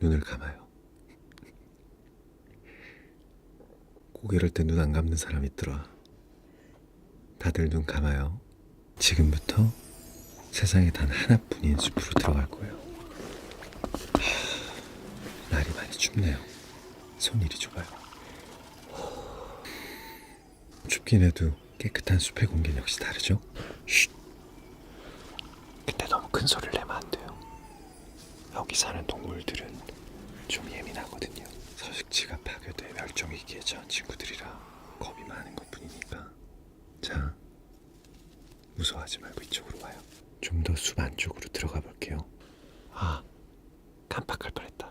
눈을 감아요. 꼭 이럴 때 눈 안 감는 사람 있더라. 다들 눈 감아요. 지금부터 세상에 단 하나뿐인 숲으로 들어갈 거예요. 날이 많이 춥네요. 손 이리 줘봐요. 춥긴 해도 깨끗한 숲의 공기는 역시 다르죠? 쉿. 근데 너무 큰 소리를 내면 안 돼요. 여기 사는 동물들은 좀 예민하거든요. 서식지가 파괴돼 멸종위기에 처한 친구들이라 겁이 많은 것뿐이니까. 자, 무서워하지 말고 이쪽으로 와요. 좀 더 숲 안쪽으로 들어가 볼게요. 아, 깜빡할 뻔했다.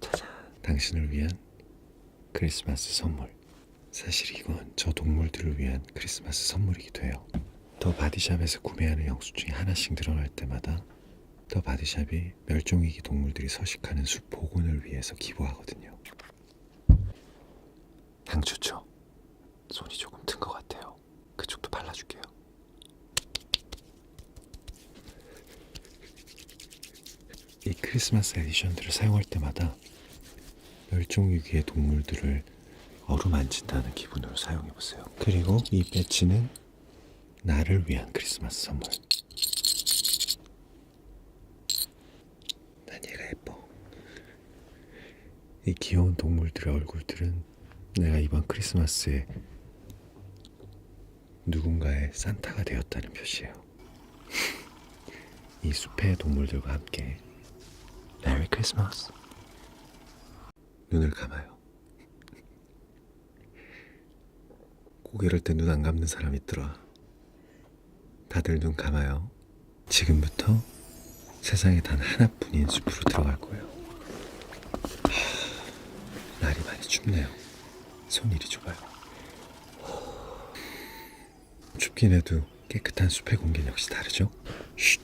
짜잔, 당신을 위한 크리스마스 선물. 사실 이건 저 동물들을 위한 크리스마스 선물이기도 해요. 더 바디샵에서 구매하는 영수증이 하나씩 늘어날 때마다 더 바디샵이 멸종위기 동물들이 서식하는 숲 복원을 위해서 기부하거든요. 향 좋죠? 손이 조금 든 것 같아요. 그쪽도 발라줄게요. 이 크리스마스 에디션들을 사용할 때마다 멸종위기의 동물들을 어루만진다는 기분으로 사용해보세요. 그리고 이 배지는 나를 위한 크리스마스 선물. 난 얘가 예뻐. 이 귀여운 동물들의 얼굴들은 내가 이번 크리스마스에 누군가의 산타가 되었다는 표시예요. 이 숲의 동물들과 함께 메리 크리스마스. 눈을 감아요. 꼭 이럴 때 눈 안 감는 사람 있더라. 다들 눈 감아요. 지금부터 세상에 단 하나뿐인 숲으로 들어갈 거예요. 날이 많이 춥네요. 손 이리 줘봐요. 춥긴 해도 깨끗한 숲의 공기는 역시 다르죠? 쉿.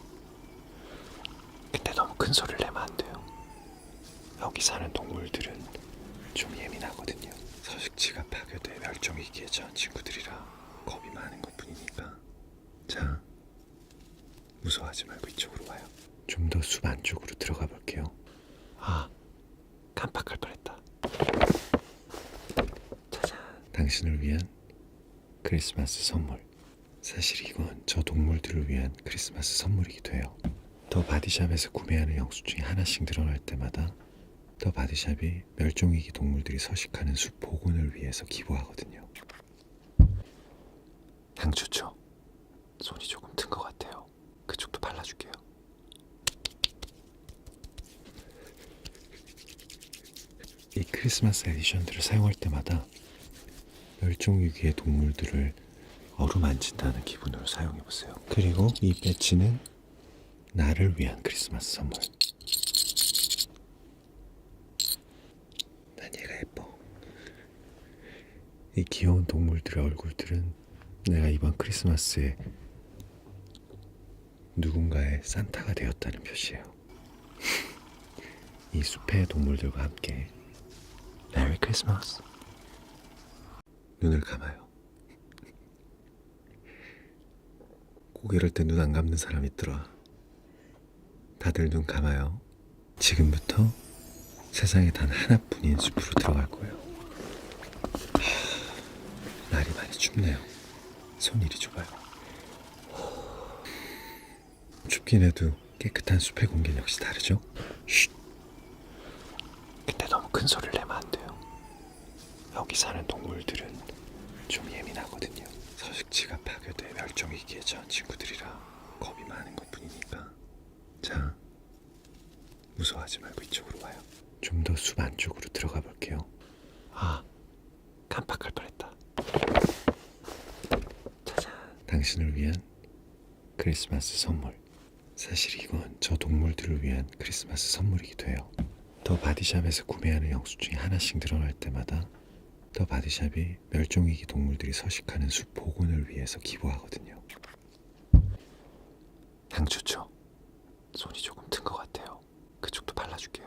근데 너무 큰 소리를 내면 안 돼요. 여기 사는 동물들은 좀 예민하거든요. 서식지가 파괴돼 멸종위기에 처한 친구들이라 겁이 많은 것뿐이니까. 자, 무서워하지 말고 이쪽으로 와요. 좀 더 숲 안쪽으로 들어가 볼게요. 아, 깜빡할 뻔했다. 짜잔, 당신을 위한 크리스마스 선물. 사실 이건 저 동물들을 위한 크리스마스 선물이기도 해요. 더 바디샵에서 구매하는 영수증이 하나씩 늘어날 때마다 더 바디샵이 멸종위기 동물들이 서식하는 숲 복원을 위해서 기부하거든요. 향 좋죠? 손이 조금 든 것 같아요. 그쪽도 발라줄게요. 이 크리스마스 에디션들을 사용할 때마다 멸종위기의 동물들을 어루만진다는 기분으로 사용해보세요. 그리고 이 배지는 나를 위한 크리스마스 선물. 난 얘가 예뻐. 이 귀여운 동물들의 얼굴들은 내가 이번 크리스마스에 누군가의 산타가 되었다는 표시예요. 이 숲의 동물들과 함께 메리 크리스마스. 눈을 감아요. 꼭 이럴 때 눈 안 감는 사람 있더라. 다들 눈 감아요. 지금부터 세상에 단 하나뿐인 숲으로 들어갈 거예요. 날이 많이 춥네요. 손 이리 줘봐요. 춥긴 해도 깨끗한 숲의 공기는 역시 다르죠? 쉿. 근데 너무 큰 소리를 내면 안 돼요. 여기 사는 동물들은 좀 예민하거든요. 서식지가 파괴돼 멸종위기에 처한 친구들이라 겁이 많은 것뿐이니까. 자, 무서워하지 말고 이쪽으로 와요. 좀 더 숲 안쪽으로 들어가 볼게요. 아, 깜빡할 뻔했다. 짜잔, 당신을 위한 크리스마스 선물. 사실 이건 저 동물들을 위한 크리스마스 선물이기도 해요. 더 바디샵에서 구매하는 영수증이 하나씩 늘어날 때마다 더 바디샵이 멸종위기 동물들이 서식하는 숲 복원을 위해서 기부하거든요. 향 좋죠? 손이 조금 든 것 같아요. 그쪽도 발라줄게요.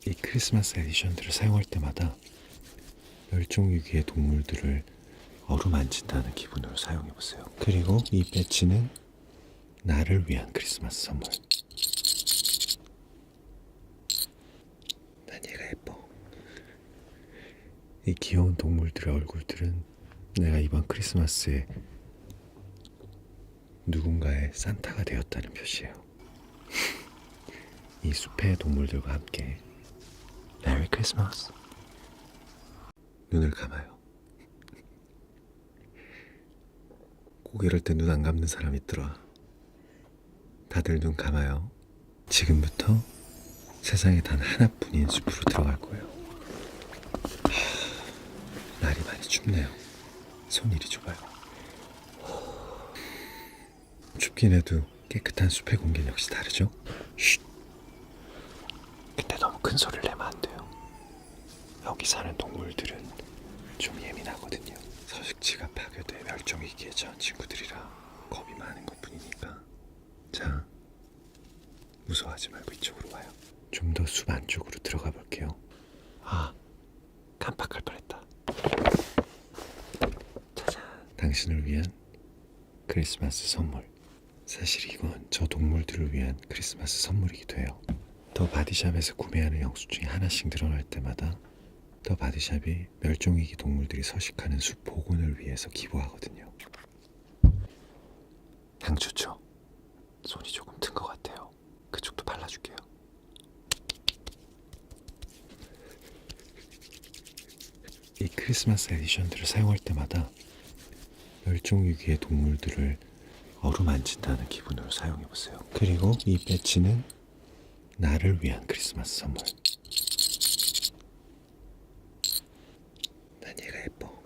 이 크리스마스 에디션들을 사용할 때마다 멸종위기의 동물들을 어루만진다는 기분으로 사용해보세요. 그리고 이 배지는 나를 위한 크리스마스 선물. 난 얘가 예뻐. 이 귀여운 동물들의 얼굴들은 내가 이번 크리스마스에 누군가의 산타가 되었다는 표시예요. 이 숲의 동물들과 함께 메리 크리스마스. 눈을 감아요. 꼭 이럴 때 눈 안 감는 사람 있더라. 다들 눈 감아요. 지금부터 세상에 단 하나뿐인 숲으로 들어갈 거예요. 날이 많이 춥네요. 손 이리 줘봐요. 춥긴 해도 깨끗한 숲의 공기는 역시 다르죠? 쉿. 근데 너무 큰 소리를 내면 안 돼요. 여기 사는 동물들은 좀 예민하거든요. 서식지가 파괴돼 멸종위기에 처한 친구들이라 겁이 많은 것뿐이니까. 자, 무서워하지 말고 이쪽으로 와요. 좀 더 숲 안쪽으로 들어가 볼게요. 아, 깜빡할 뻔했다. 짜잔. 당신을 위한 크리스마스 선물. 사실 이건 저 동물들을 위한 크리스마스 선물이기도 해요. 더 바디샵에서 구매하는 영수증이 하나씩 늘어날 때마다 더 바디샵이 멸종위기 동물들이 서식하는 숲 복원을 위해서 기부하거든요. 향 좋죠? 손이 조금 튼 것 같아요. 그쪽도 발라줄게요. 이 크리스마스 에디션들을 사용할 때마다 멸종위기의 동물들을 어루만진다는 기분으로 사용해보세요. 그리고 이 배지는 나를 위한 크리스마스 선물. 난 얘가 예뻐.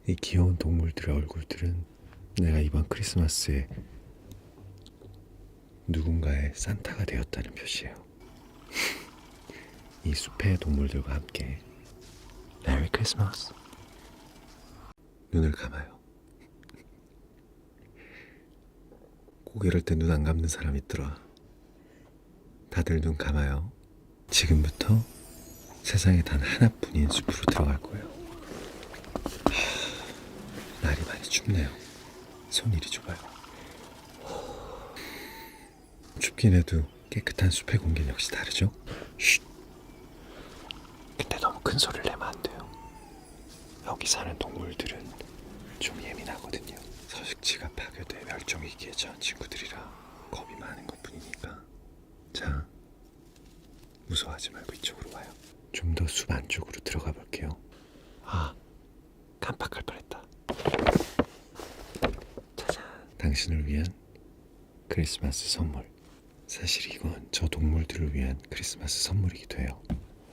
이 귀여운 동물들의 얼굴들은 내가 이번 크리스마스에 누군가의 산타가 되었다는 표시예요. 이 숲의 동물들과 함께 메리 크리스마스. 눈을 감아요. 꼭 이럴 때 눈 안 감는 사람 있더라. 다들 눈 감아요. 지금부터 세상에 단 하나뿐인 숲으로 들어갈 거예요. 날이 많이 춥네요. 손 이리 줘봐요. 춥긴 해도 깨끗한 숲의 공기는 역시 다르죠? 쉿. 근데 너무 큰 소리를 내면 안 돼요. 여기 사는 동물들은 좀 예민하거든요. 서식지가 파괴돼 멸종위기에 처한 친구들이라 겁이 많은 것뿐이니까. 자, 무서워하지 말고 이쪽으로 와요. 좀 더 숲 안쪽으로 들어가 볼게요. 아, 깜빡할 뻔했다. 짜잔. 당신을 위한 크리스마스 선물. 사실 이건 저 동물들을 위한 크리스마스 선물이기도 해요.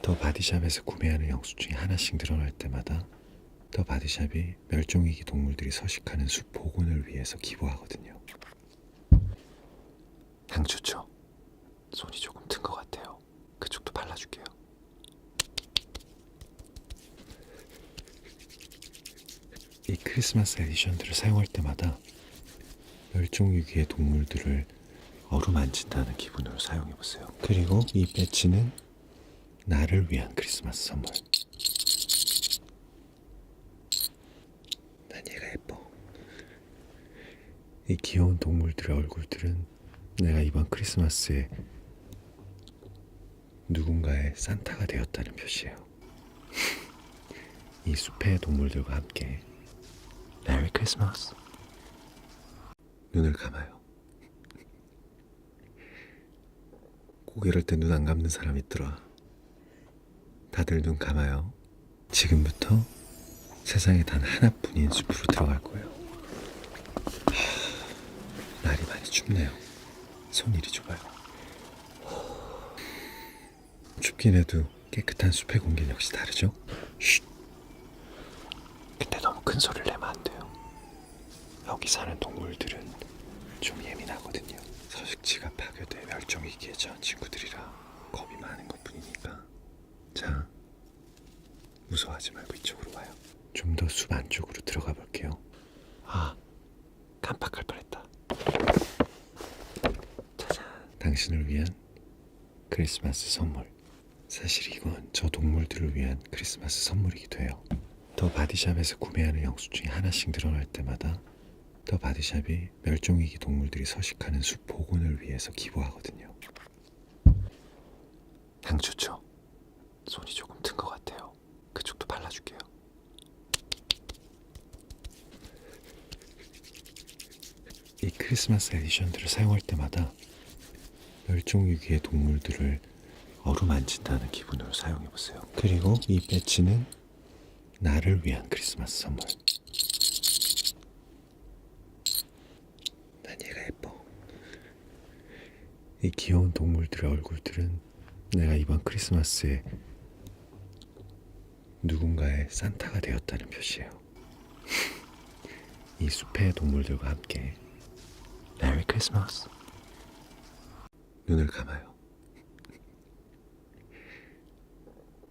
더 바디샵에서 구매하는 영수증이 하나씩 늘어날 때마다 더 바디샵이 멸종위기 동물들이 서식하는 숲 복원을 위해서 기부하거든요. 향 좋죠? 손이 조금 튼 것 같아요. 그쪽도 발라줄게요. 이 크리스마스 에디션들을 사용할 때마다 멸종위기의 동물들을 어루만진다는 기분으로 사용해보세요. 그리고 이 배지는 나를 위한 크리스마스 선물. 난 얘가 예뻐. 이 귀여운 동물들의 얼굴들은 내가 이번 크리스마스에 누군가의 산타가 되었다는 표시예요. 이 숲의 동물들과 함께 메리 크리스마스. 눈을 감아요. 꼭 이럴 때 눈 안 감는 사람 있더라. 다들 눈 감아요. 지금부터 세상에 단 하나뿐인 숲으로 들어갈 거예요. 날이 많이 춥네요. 손 이리 줘봐요. 춥긴 해도 깨끗한 숲의 공기는 역시 다르죠? 쉿. 근데 너무 큰 소리를 내면 안 돼요. 여기 사는 동물들은 좀 예민하거든요. 서식지가 파괴돼 멸종위기에 처한 친구들이라 겁이 많은 것뿐이니까. 자, 무서워하지 말고 이쪽으로 와요. 좀 더 숲 안쪽으로 들어가 볼게요. 아, 깜빡할 뻔했다. 짜잔. 당신을 위한 크리스마스 선물. 사실 이건 저 동물들을 위한 크리스마스 선물이기도 해요. 더 바디샵에서 구매하는 영수증이 하나씩 늘어날 때마다 더 바디샵이 멸종위기 동물들이 서식하는 숲 복원을 위해서 기부하거든요. 향 좋죠? 손이 조금 튼 것 같아요. 그쪽도 발라줄게요. 이 크리스마스 에디션들을 사용할 때마다 멸종위기의 동물들을 어루만진다는 기분으로 사용해보세요. 그리고 이 배지는 나를 위한 크리스마스 선물. 난 얘가 예뻐. 이 귀여운 동물들의 얼굴들은 내가 이번 크리스마스에 누군가의 산타가 되었다는 표시예요. 이 숲의 동물들과 함께 메리 크리스마스. 눈을 감아요.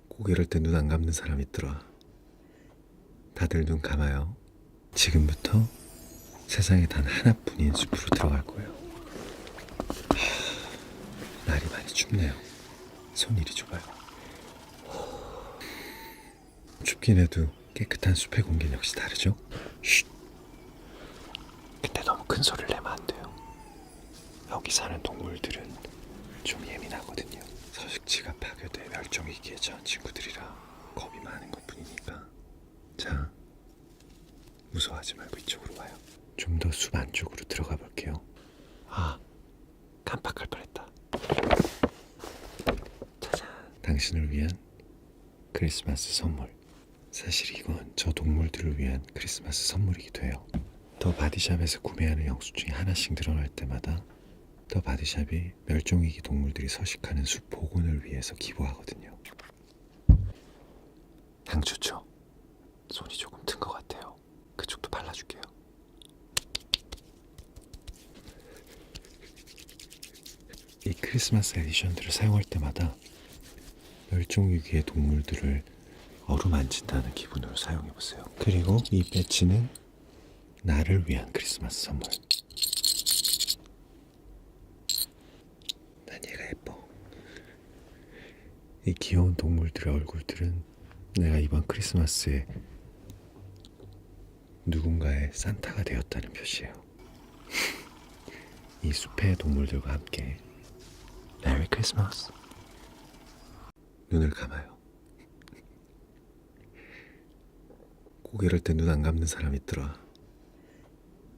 꼭 이럴 때 눈 안 감는 사람 있더라. 다들 눈 감아요. 지금부터 세상에 단 하나뿐인 숲으로 들어갈 거예요. 날이 많이 춥네요. 손 이리 줘봐요. 춥긴 해도 깨끗한 숲의 공기는 역시 다르죠? 쉿. 근데 너무 큰 소리를 내면 안 돼요. 여기 사는 동물들은 좀 예민하거든요. 서식지가 파괴돼 멸종위기에 처한 친구들이라 겁이 많은 것뿐이니까. 자, 무서워하지 말고 이쪽으로 와요. 좀 더 숲 안쪽으로 들어가 볼게요. 아, 깜빡할 뻔했다. 짜잔. 당신을 위한 크리스마스 선물. 사실 이건 저 동물들을 위한 크리스마스 선물이기도 해요. 더 바디샵에서 구매하는 영수증이 하나씩 늘어날 때마다 더 바디샵이 멸종위기 동물들이 서식하는 숲 복원을 위해서 기부하거든요. 향 좋죠? 손이 조금 튼 것 같아요. 그쪽도 발라줄게요. 이 크리스마스 에디션들을 사용할 때마다 멸종위기의 동물들을 어루만진다는 기분으로 사용해보세요. 그리고 이 배지는 나를 위한 크리스마스 선물. 난 얘가 예뻐. 이 귀여운 동물들의 얼굴들은 내가 이번 크리스마스에 누군가의 산타가 되었다는 표시예요. 이 숲의 동물들과 함께 메리 크리스마스. 눈을 감아요. 꼭 이럴 때 눈 안 감는 사람 있더라.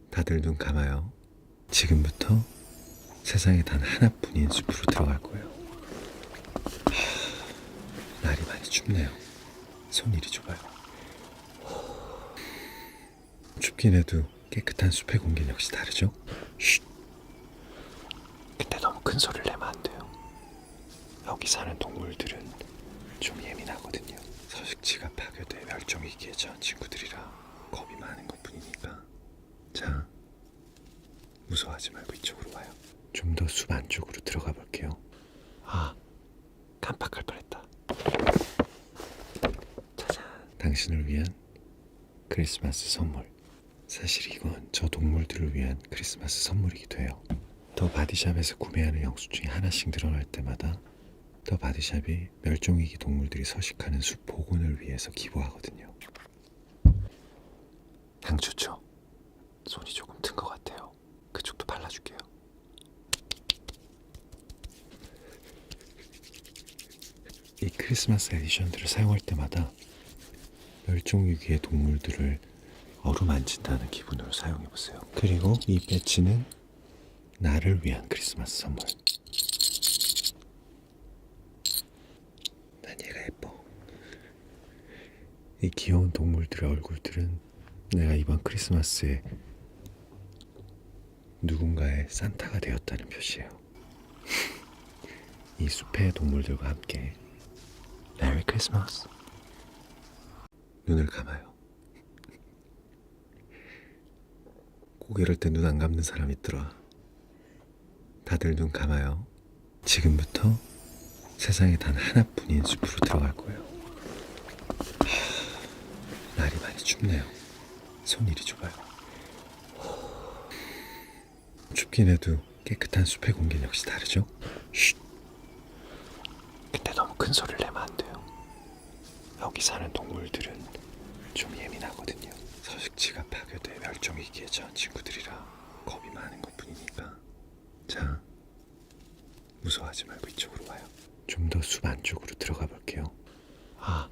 다들 눈 감아요. 지금부터 세상에 단 하나뿐인 숲으로 들어갈 거예요. 날이 많이 춥네요. 손 이리 줘봐요. 춥긴 해도 깨끗한 숲의 공기는 역시 다르죠? 쉿. 근데 너무 큰 소리를 내면 안 돼요. 여기 사는 동물들은 좀 예민하거든요. 서식지가 파괴돼 멸종위기에 처한 친구들이라 겁이 많은 것뿐이니까. 자, 무서워하지 말고 이쪽으로 와요. 좀 더 숲 안쪽으로 들어가 볼게요. 아, 깜빡할 뻔했다. 짜잔. 당신을 위한 크리스마스 선물. 사실 이건 저 동물들을 위한 크리스마스 선물이기도 해요. 더 바디샵에서 구매하는 영수증이 하나씩 늘어날 때마다 더 바디샵이 멸종위기 동물들이 서식하는 숲 복원을 위해서 기부하거든요. 향 좋죠? 손이 조금 튼 것 같아요. 그쪽도 발라줄게요. 이 크리스마스 에디션들을 사용할 때마다 멸종위기의 동물들을 어루만진다는 기분으로 사용해보세요. 그리고 이 배지는 나를 위한 크리스마스 선물. 난 얘가 예뻐. 이 귀여운 동물들의 얼굴들은 내가 이번 크리스마스에 누군가의 산타가 되었다는 표시예요. 이 숲의 동물들과 함께 메리 크리스마스. 눈을 감아요. 꼭 이럴 때 눈 안 감는 사람 있더라. 다들 눈 감아요. 지금부터 세상에 단 하나뿐인 숲으로 들어갈 거예요. 날이 많이 춥네요. 손 이리 줘봐요. 춥긴 해도 깨끗한 숲의 공기는 역시 다르죠? 쉿. 근데 너무 큰 소리를 내면 안 돼요. 여기 사는 동물들은 좀 예민하거든요. 서식지가 파괴돼 멸종위기에 처한 친구들이라 겁이 많은 것뿐이니까. 자, 무서워하지 말고 이쪽으로 와요. 좀 더 숲 안쪽으로 들어가 볼게요. 아,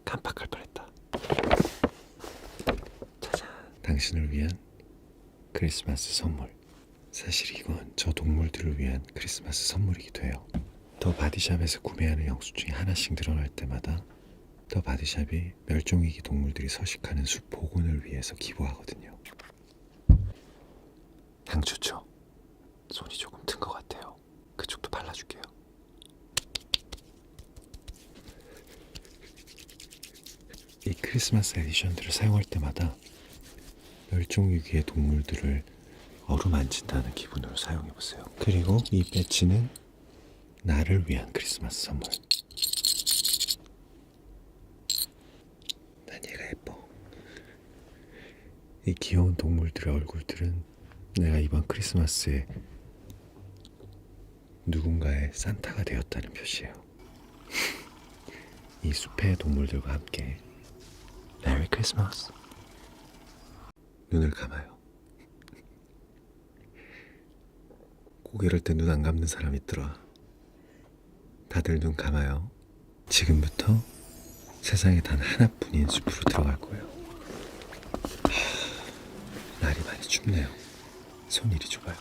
깜빡할 뻔했다. 짜잔, 당신을 위한 크리스마스 선물. 사실 이건 저 동물들을 위한 크리스마스 선물이기도 해요. 더 바디샵에서 구매하는 영수증이 하나씩 늘어날 때마다 더 바디샵이 멸종위기 동물들이 서식하는 숲 복원을 위해서 기부하거든요. 향 좋죠? 손이 조금 튼 것 같아요. 그쪽도 발라줄게요. 이 크리스마스 에디션들을 사용할 때마다 멸종위기의 동물들을 어루만진다는 기분으로 사용해보세요. 그리고 이 배지는 나를 위한 크리스마스 선물. 난 얘가 예뻐. 이 귀여운 동물들의 얼굴들은 내가 이번 크리스마스에 누군가의 산타가 되었다는 표시예요. 이 숲의 동물들과 함께 메리 크리스마스. 눈을 감아요. 꼭 이럴 때 눈 안 감는 사람 있더라. 다들 눈 감아요. 지금부터 세상에 단 하나뿐인 숲으로 들어갈 거예요. 날이 많이 춥네요. 손 이리 줘봐요.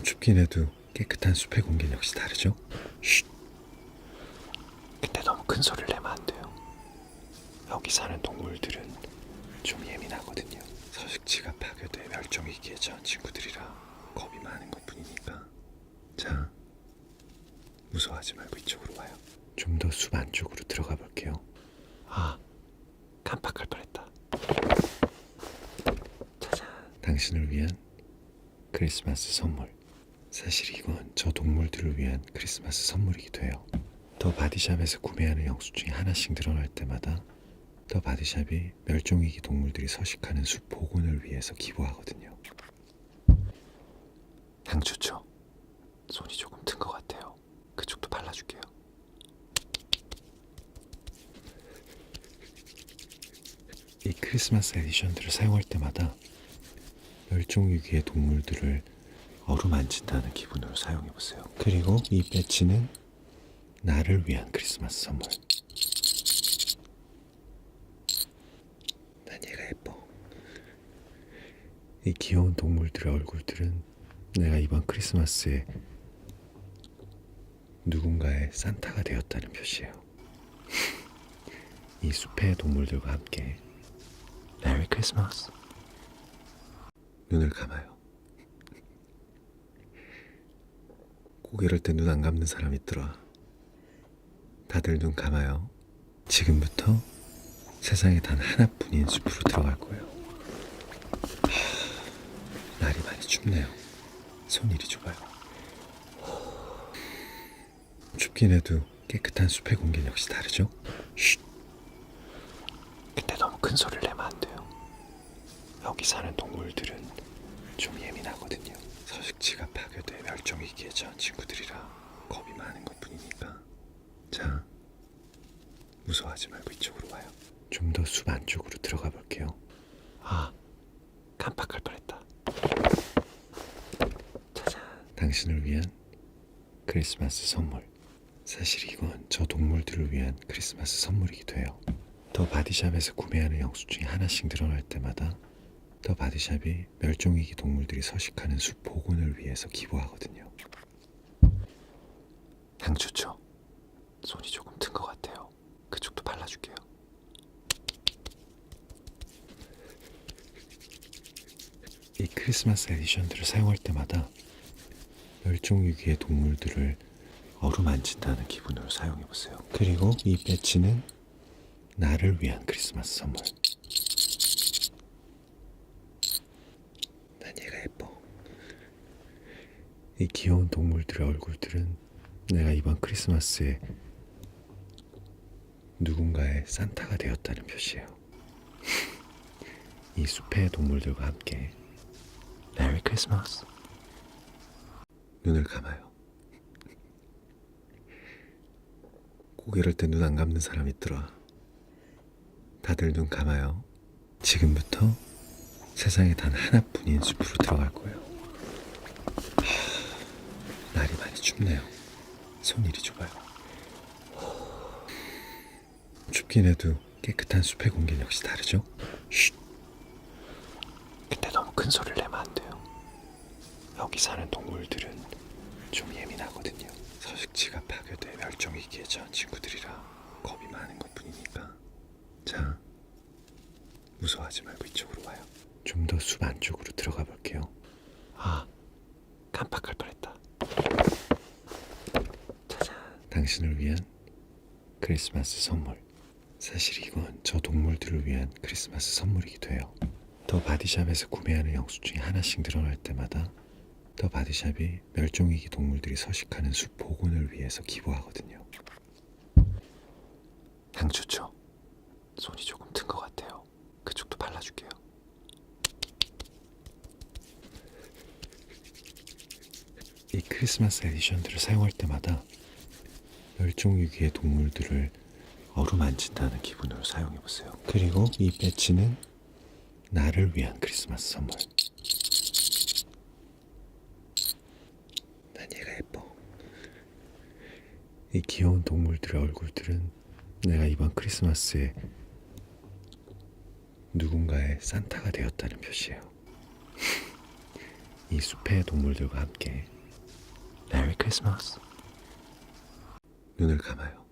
춥긴 해도 깨끗한 숲의 공기는 역시 다르죠? 쉿. 근데 너무 큰 소리를 내면 안 돼요. 여기 사는 동물들은 좀 예민하거든요. 서식지가 파괴돼 멸종위기에 처한 친구들이라 겁이 많은 것뿐이니까. 자, 무서워하지 말고 이쪽으로 와요. 좀 더 숲 안쪽으로 들어가 볼게요. 아, 깜빡할 뻔했다. 짜잔, 당신을 위한 크리스마스 선물. 사실 이건 저 동물들을 위한 크리스마스 선물이기도 해요. 더 바디샵에서 구매하는 영수증이 하나씩 늘어날 때마다 더 바디샵이 멸종위기 동물들이 서식하는 숲 복원을 위해서 기부하거든요. 향 좋죠? 손이 조금 튼 것 같아요. 그쪽도 발라줄게요. 이 크리스마스 에디션들을 사용할 때마다 멸종위기의 동물들을 어루만진다는 기분으로 사용해보세요. 그리고 이 배지는 나를 위한 크리스마스 선물. 난 얘가 예뻐. 이 귀여운 동물들의 얼굴들은 내가 이번 크리스마스에 누군가의 산타가 되었다는 표시예요. 이 숲의 동물들과 함께 메리 크리스마스. 눈을 감아요. 꼭 이럴 때 눈 안 감는 사람 있더라. 다들 눈 감아요. 지금부터 세상에 단 하나뿐인 숲으로 들어갈 거예요. 날이 많이 춥네요. 손 이리 줘봐요. 춥긴 해도 깨끗한 숲의 공기는 역시 다르죠? 쉿. 근데 너무 큰 소리를 내면 안 돼요. 여기 사는 동물들은 좀 예민하거든요. 서식지가 파괴돼 멸종위기에 처한 친구들이라 겁이 많은 것뿐이니까. 자, 무서워하지 말고 이쪽으로 와요. 좀 더 숲 안쪽으로 들어가 볼게요. 아, 깜빡할 뻔했다. 짜잔, 당신을 위한 크리스마스 선물. 사실 이건 저 동물들을 위한 크리스마스 선물이기도 해요. 더 바디샵에서 구매하는 영수증이 하나씩 늘어날 때마다 더 바디샵이 멸종위기 동물들이 서식하는 숲 복원을 위해서 기부하거든요. 향 좋죠? 손이 조금 튼 것 같아요. 그쪽도 발라줄게요. 이 크리스마스 에디션들을 사용할 때마다 멸종위기의 동물들을 어루만진다는 기분으로 사용해보세요. 그리고 이 배지는 나를 위한 크리스마스 선물. 난 얘가 예뻐. 이 귀여운 동물들의 얼굴들은 내가 이번 크리스마스에 누군가의 산타가 되었다는 표시예요. 이 숲의 동물들과 함께 메리 크리스마스. 눈을 감아요. 꼭 이럴 때 눈 안 감는 사람 있더라. 다들 눈 감아요. 지금부터 세상에 단 하나뿐인 숲으로 들어갈 거예요. 날이 많이 춥네요. 손 이리 줘봐요. 춥긴 해도 깨끗한 숲의 공기는 역시 다르죠? 쉿. 근데 너무 큰 소리를 내면 안 돼요. 여기 사는 동물들은 좀 예민하거든요. 서식지가 파괴돼 멸종위기에 처한 친구들이라 겁이 많은 것뿐이니까. 자, 무서워하지 말고 이쪽으로 와요. 좀 더 숲 안쪽으로 들어가 볼게요. 아, 깜빡할 뻔했다. 짜잔. 당신을 위한 크리스마스 선물. 사실 이건 저 동물들을 위한 크리스마스 선물이기도 해요. 더 바디샵에서 구매하는 영수증이 하나씩 늘어날 때마다 더 바디샵이 멸종위기 동물들이 서식하는 숲 복원을 위해서 기부하거든요. 향 좋죠? 손이 조금 튼 것 같아요. 그쪽도 발라줄게요. 이 크리스마스 에디션들을 사용할 때마다 멸종위기의 동물들을 어루만진다는 기분으로 사용해보세요. 그리고 이 배지는 나를 위한 크리스마스 선물. 난 얘가 예뻐. 이 귀여운 동물들의 얼굴들은 내가 이번 크리스마스에 누군가의 산타가 되었다는 표시예요. 이 숲의 동물들과 함께 메리 크리스마스. 눈을 감아요.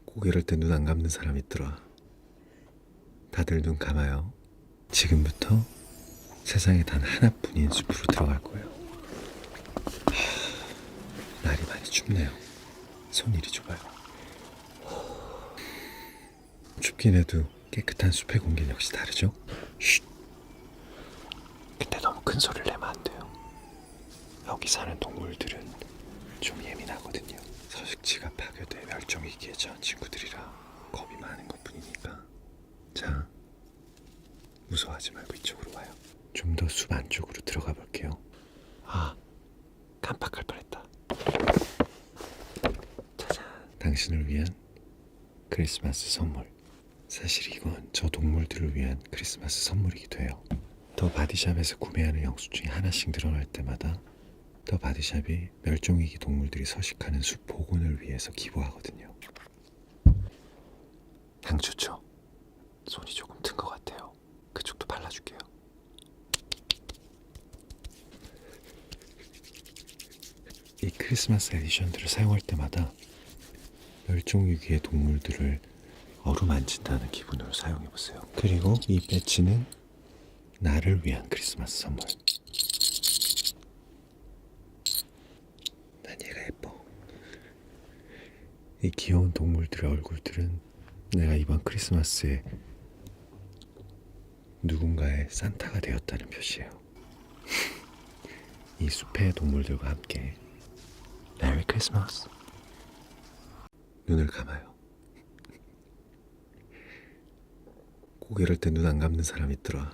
꼭 이럴 때 눈 안 감는 사람 있더라. 다들 눈 감아요. 지금부터 세상에 단 하나뿐인 숲으로 들어갈 거예요. 날이 많이 춥네요. 손 이리 줘봐요. 춥긴 해도 깨끗한 숲의 공기는 역시 다르죠? 쉿. 근데 너무 큰 소리를 내면 안 돼요. 여기 사는 동물들은 좀 예민하거든요. 서식지가 파괴돼 멸종위기에 처한 친구들이라 겁이 많은 것뿐이니까. 자, 무서워하지 말고 이쪽으로 와요. 좀 더 숲 안쪽으로 들어가 볼게요. 아, 깜빡할 뻔했다. 짜잔. 당신을 위한 크리스마스 선물. 사실 이건 저 동물들을 위한 크리스마스 선물이기도 해요. 더 바디샵에서 구매하는 영수증이 하나씩 늘어날 때마다 더 바디샵이 멸종위기 동물들이 서식하는 숲 복원을 위해서 기부하거든요. 향 좋죠? 손이 조금 튼 것 같아요. 그쪽도 발라줄게요. 이 크리스마스 에디션들을 사용할 때마다 멸종위기의 동물들을 어루만진다는 기분으로 사용해보세요. 그리고 이 배지는 나를 위한 크리스마스 선물. 난 얘가 예뻐. 이 귀여운 동물들의 얼굴들은 내가 이번 크리스마스에 누군가의 산타가 되었다는 표시예요. 이 숲의 동물들과 함께 메리 크리스마스. 눈을 감아요. 꼭 이럴 때 눈 안 감는 사람 있더라.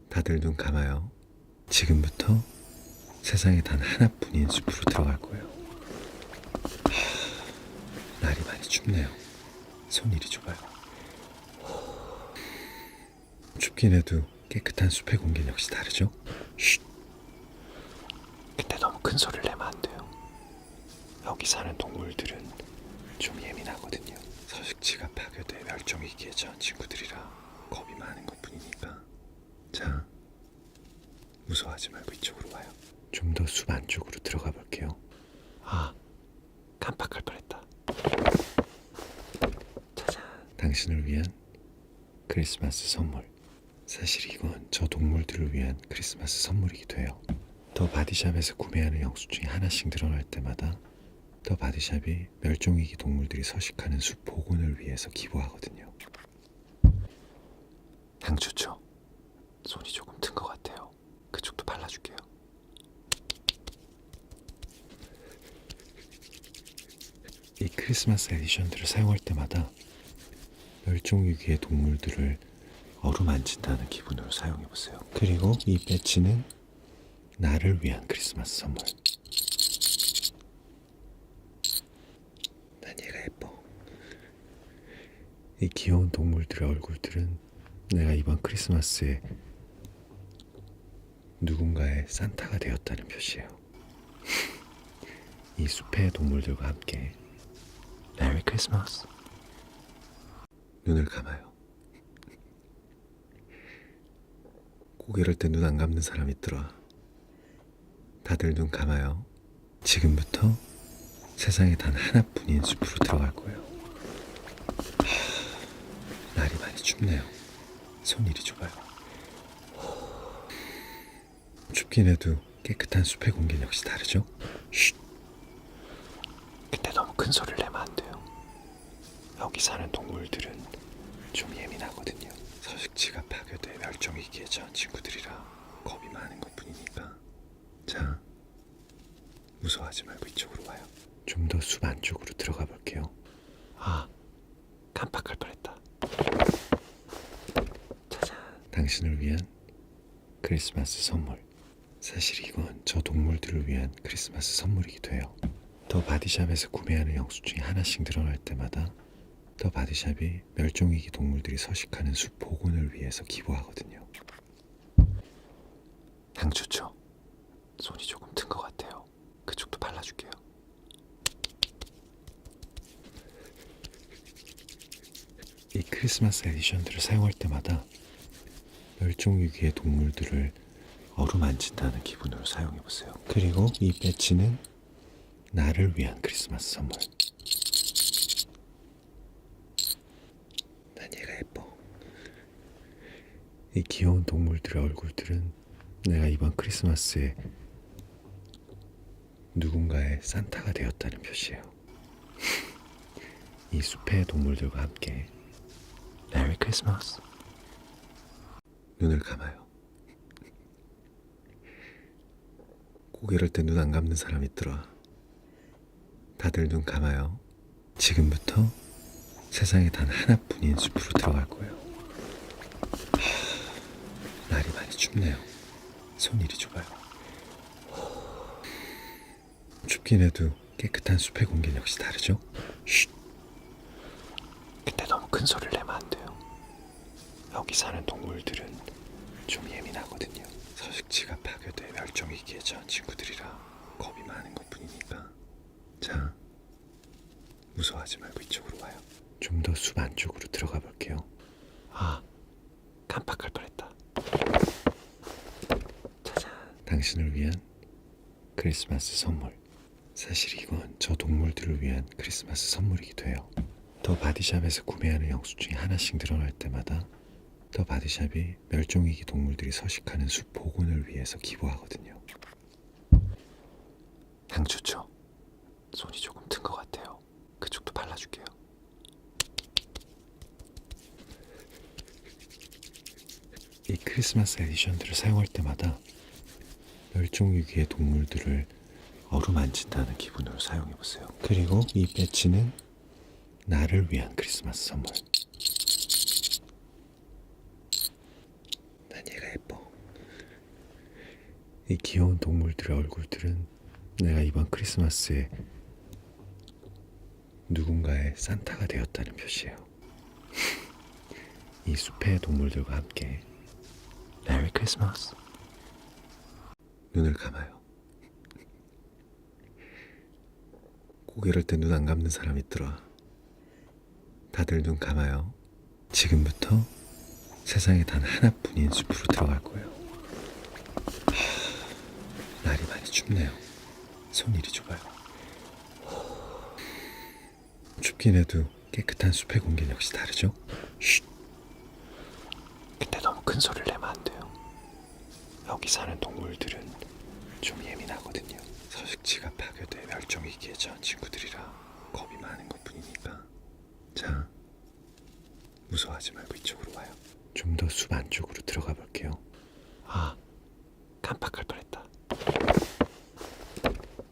다들 눈 감아요. 지금부터 세상에 단 하나뿐인 숲으로 들어갈 거예요. 날이 많이 춥네요. 손 이리 줘봐요. 춥긴 해도 깨끗한 숲의 공기는 역시 다르죠? 쉿. 근데 너무 큰 소리를 내면 안 돼요. 여기 사는 동물들은 좀 예민하거든요. 서식지가 파괴돼 멸종위기에 처한 친구들이라 겁이 많은 것뿐이니까. 자, 무서워하지 말고 이쪽으로 와요. 좀 더 숲 안쪽으로 들어가 볼게요. 아, 깜빡할 뻔했다. 짜잔. 당신을 위한 크리스마스 선물. 사실 이건 저 동물들을 위한 크리스마스 선물이기도 해요. 더 바디샵에서 구매하는 영수증이 하나씩 늘어날 때마다 더 바디샵이 멸종위기 동물들이 서식하는 숲 복원을 위해서 기부하거든요. 향 좋죠? 손이 조금 튼 것 같아요. 그쪽도 발라줄게요. 이 크리스마스 에디션들을 사용할 때마다 멸종위기의 동물들을 어루만진다는 기분으로 사용해보세요. 그리고 이 배지는 나를 위한 크리스마스 선물. 난 얘가 예뻐. 이 귀여운 동물들의 얼굴들은 내가 이번 크리스마스에 누군가의 산타가 되었다는 표시예요. 이 숲의 동물들과 함께 메리 크리스마스. 눈을 감아요. 꼭 이럴 때 눈 안 감는 사람 있더라. 다들 눈 감아요. 지금부터 세상에 단 하나뿐인 숲으로 들어갈 거예요. 날이 많이 춥네요. 손 이리 줘봐요. 춥긴 해도 깨끗한 숲의 공기는 역시 다르죠? 쉿. 근데 너무 큰 소리를 내면 안 돼요. 여기 사는 동물들은 좀 예민하거든요. 서식지가 파괴돼 멸종위기에 처한 친구들이라 겁이 많은 것뿐이니까. 자, 무서워하지 말고 이쪽으로 와요. 좀 더 숲 안쪽으로 들어가 볼게요. 아, 깜빡할 뻔했다. 짜잔. 당신을 위한 크리스마스 선물. 사실 이건 저 동물들을 위한 크리스마스 선물이기도 해요. 더 바디샵에서 구매하는 영수증이 하나씩 늘어날 때마다 더 바디샵이 멸종위기 동물들이 서식하는 숲 복원을 위해서 기부하거든요. 향 좋죠? 손이 조금 튼 것 같아요. 그쪽도 발라줄게요. 이 크리스마스 에디션들을 사용할 때마다 멸종위기의 동물들을 어루만진다는 기분으로 사용해보세요. 그리고 이 배지는 나를 위한 크리스마스 선물. 난 얘가 예뻐. 이 귀여운 동물들의 얼굴들은 내가 이번 크리스마스에 누군가의 산타가 되었다는 표시예요. 이 숲의 동물들과 함께 메리 크리스마스. 눈을 감아요. 꼭 이럴 때 눈 안 감는 사람 있더라. 다들 눈 감아요. 지금부터 세상에 단 하나뿐인 숲으로 들어갈 거예요. 날이 많이 춥네요. 손 이리 줘봐요. 춥긴 해도 깨끗한 숲의 공기는 역시 다르죠? 쉿. 근데 너무 큰 소리를 내면 안 돼요. 여기 사는 동물들은 좀 예민하거든요. 서식지가 파괴돼 멸종위기에 처한 친구들이라 겁이 많은 것뿐이니까. 자, 무서워하지 말고 이쪽으로 와요. 좀 더 숲 안쪽으로 들어가 볼게요. 아, 깜빡할 뻔했다. 짜잔. 당신을 위한 크리스마스 선물. 사실 이건 저 동물들을 위한 크리스마스 선물이기도 해요. 더 바디샵에서 구매하는 영수증이 하나씩 늘어날 때마다 더 바디샵이 멸종위기 동물들이 서식하는 숲 복원을 위해서 기부하거든요. 향 좋죠? 손이 조금 튼 것 같아요. 그쪽도 발라줄게요. 이 크리스마스 에디션들을 사용할 때마다 멸종위기의 동물들을 어루만진다는 기분으로 사용해보세요. 그리고 이 배지는 나를 위한 크리스마스 선물. 난 얘가 예뻐. 이 귀여운 동물들의 얼굴들은 내가 이번 크리스마스에 누군가의 산타가 되었다는 표시예요. 이 숲의 동물들과 함께 메리 크리스마스. 눈을 감아요. 꼭 이럴 때 눈 안 감는 사람 있더라. 다들 눈 감아요. 지금부터 세상에 단 하나뿐인 숲으로 들어갈 거예요. 날이 많이 춥네요. 손 이리 줘봐요. 춥긴 해도 깨끗한 숲의 공기는 역시 다르죠? 쉿. 근데 너무 큰 소리를 내면 안 돼요. 여기 사는 동물들은 좀 예민하거든요. 서식지가 파괴돼 멸종위기에 처한 친구들이라 겁이 많은 것뿐이니까. 자, 무서워하지 말고 이쪽으로 와요. 좀 더 숲 안쪽으로 들어가 볼게요. 아, 깜빡할 뻔했다.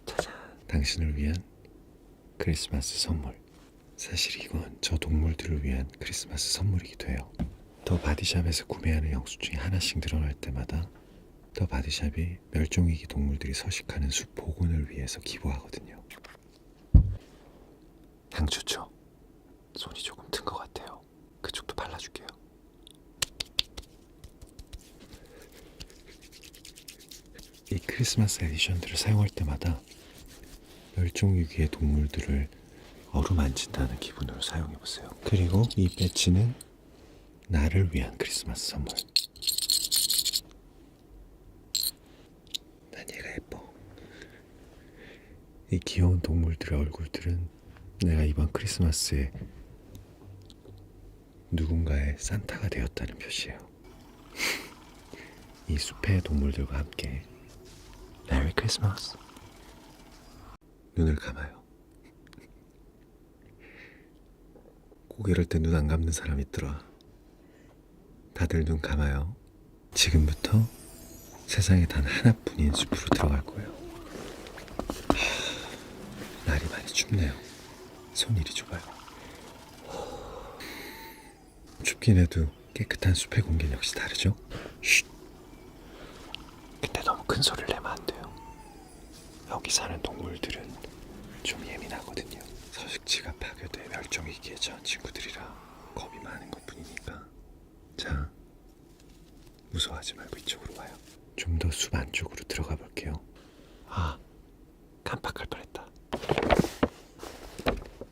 짜잔. 당신을 위한 크리스마스 선물. 사실 이건 저 동물들을 위한 크리스마스 선물이기도 해요. 더 바디샵에서 구매하는 영수증이 하나씩 늘어날 때마다 더 바디샵이 멸종위기 동물들이 서식하는 숲 복원을 위해서 기부하거든요. 향 좋죠? 손이 조금 튼 것 같아요. 발라줄게요. 이 크리스마스 에디션들을 사용할 때마다 멸종위기의 동물들을 어루만진다는 기분으로 사용해보세요. 그리고 이 배지는 나를 위한 크리스마스 선물. 난 얘가 예뻐. 이 귀여운 동물들의 얼굴들은 내가 이번 크리스마스에 누군가의 산타가 되었다는 표시예요. 이 숲의 동물들과 함께 메리 크리스마스. 눈을 감아요. 꼭 이럴 때 눈 안 감는 사람 있더라. 다들 눈 감아요. 지금부터 세상에 단 하나뿐인 숲으로 들어갈 거예요. 날이 많이 춥네요. 손 이리 줘봐요. 춥긴 해도 깨끗한 숲의 공기는 역시 다르죠? 쉿. 근데 너무 큰 소리를 내면 안 돼요. 여기 사는 동물들은 좀 예민하거든요. 서식지가 파괴돼 멸종위기에 처한 친구들이라 겁이 많은 것뿐이니까. 자, 무서워하지 말고 이쪽으로 와요. 좀 더 숲 안쪽으로 들어가 볼게요. 아, 깜빡할 뻔했다.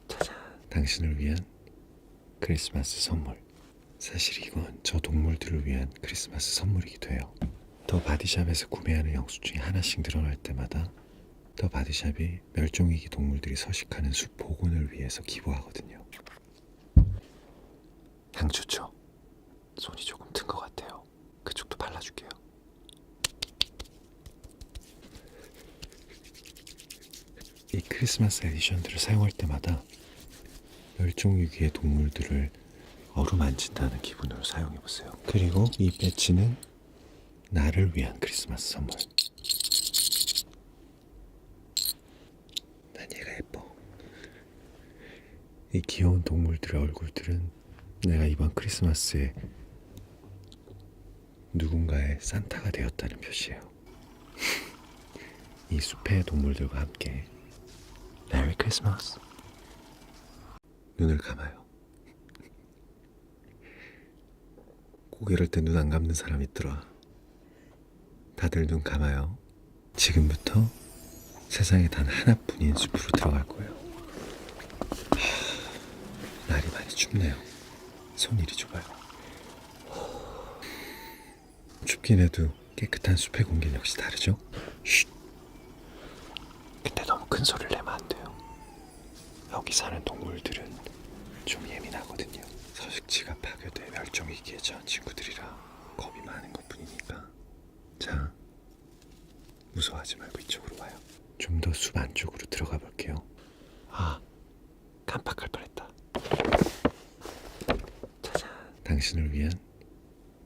짜잔. 당신을 위한 크리스마스 선물. 사실 이건 저 동물들을 위한 크리스마스 선물이기도 해요. 더 바디샵에서 구매하는 영수증이 하나씩 늘어날 때마다 더 바디샵이 멸종위기 동물들이 서식하는 숲 복원을 위해서 기부하거든요. 향 좋죠? 손이 조금 든 것 같아요. 그쪽도 발라줄게요. 이 크리스마스 에디션들을 사용할 때마다 멸종위기의 동물들을 어루만진다는 기분으로 사용해보세요. 그리고 이 배지는 나를 위한 크리스마스 선물. 난 얘가 예뻐. 이 귀여운 동물들의 얼굴들은 내가 이번 크리스마스에 누군가의 산타가 되었다는 표시예요. 이 숲의 동물들과 함께 메리 크리스마스. 눈을 감아요. 꼭 이럴 때 눈 안 감는 사람 있더라. 다들 눈 감아요. 지금부터 세상에 단 하나뿐인 숲으로 들어갈 거예요. 날이 많이 춥네요. 손 이리 줘봐요. 춥긴 해도 깨끗한 숲의 공기는 역시 다르죠? 쉿. 근데 너무 큰 소리를 내면 안 돼요. 여기 사는 동물들은 좀 예민하거든요. 서식지가 파괴돼 멸종위기에 처한 친구들이라 겁이 많은 것뿐이니까. 자, 무서워하지 말고 이쪽으로 와요. 좀 더 숲 안쪽으로 들어가 볼게요. 아, 깜빡할 뻔했다. 짜잔. 당신을 위한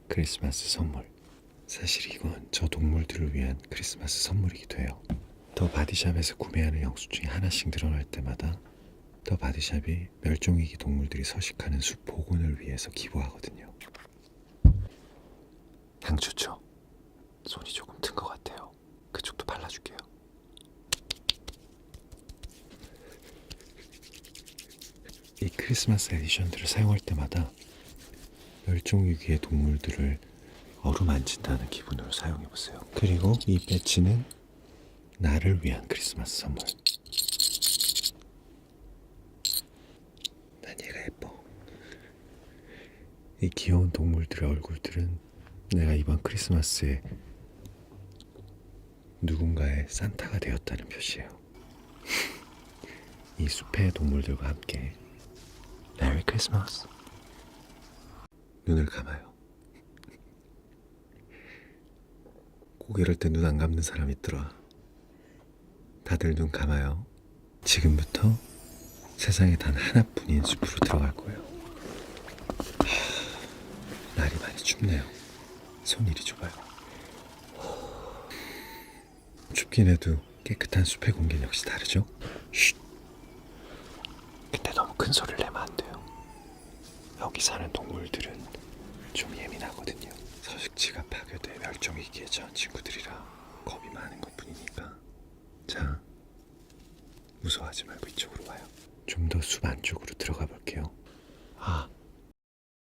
크리스마스 선물. 사실 이건 저 동물들을 위한 크리스마스 선물이기도 해요. 더 바디샵에서 구매하는 영수증이 하나씩 늘어날 때마다 더 바디샵이 멸종위기 동물들이 서식하는 숲 복원을 위해서 기부하거든요. 향 좋죠? 손이 조금 든 것 같아요. 그쪽도 발라줄게요. 이 크리스마스 에디션들을 사용할 때마다 멸종위기의 동물들을 어루만진다는 기분으로 사용해보세요. 그리고 이 배지는 나를 위한 크리스마스 선물. 난 얘가 예뻐. 이 귀여운 동물들의 얼굴들은 내가 이번 크리스마스에 누군가의 산타가 되었다는 표시예요. 이 숲의 동물들과 함께 메리 크리스마스. 눈을 감아요. 꼭 이럴 때 눈 안 감는 사람 있더라. 다들 눈 감아요. 지금부터 세상에 단 하나뿐인 숲으로 들어갈 거예요. 날이 많이 춥네요. 손 이리 줘봐요. 춥긴 해도 깨끗한 숲의 공기는 역시 다르죠? 쉿. 근데 너무 큰 소리를 내면 안 돼요. 여기 사는 동물들은 좀 예민하거든요. 서식지가 파괴돼 멸종위기에 처한 친구들이라 겁이 많은 것뿐이니까. 자, 무서워하지 말고 이쪽으로 와요. 좀 더 숲 안쪽으로 들어가 볼게요. 아,